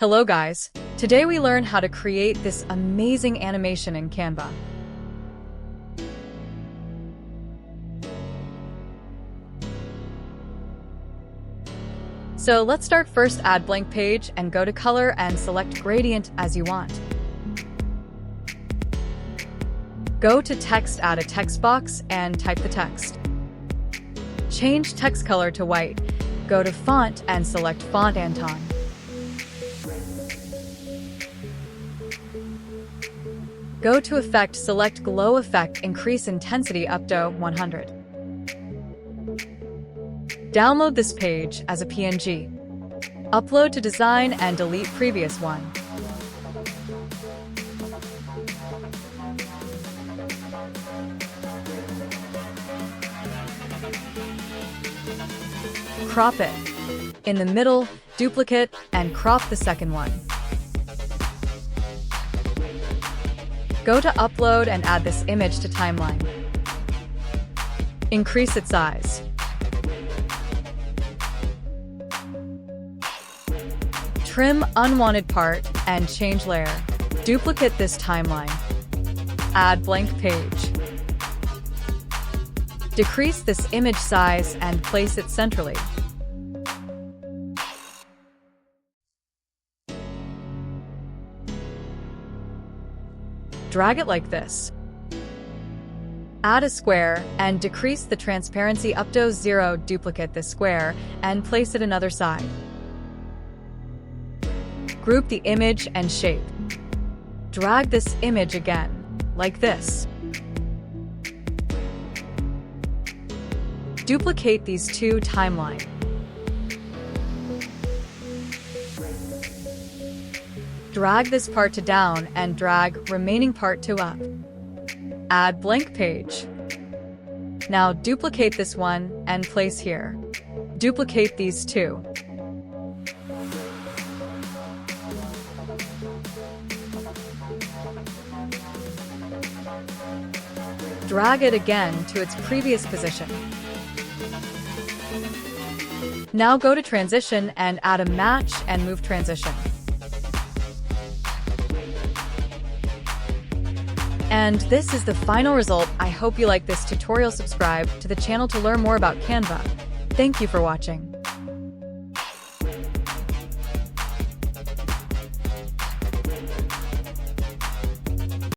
Hello guys! Today we learn how to create this amazing animation in Canva. So let's start first. Add blank page and go to color and select gradient as you want. Go to text, add a text box and type the text. Change text color to white. Go to font and select font Anton. Go to Effect, select Glow Effect, increase intensity up to 100. Download this page as a PNG. Upload to Design and delete previous one. Crop it. In the middle, duplicate and crop the second one. Go to Upload and add this image to timeline. Increase its size. Trim unwanted part and change layer. Duplicate this timeline. Add blank page. Decrease this image size and place it centrally. Drag it like this. Add a square and decrease the transparency up to 0. Duplicate this square and place it another side. Group the image and shape. Drag this image again, like this. Duplicate these two timelines. Drag this part to down and drag remaining part to up. Add blank page. Now duplicate this one and place here. Duplicate these two. Drag it again to its previous position. Now go to Transition and add a match and move transition. And this is the final result. I hope you like this tutorial. Subscribe to the channel to learn more about Canva. Thank you for watching.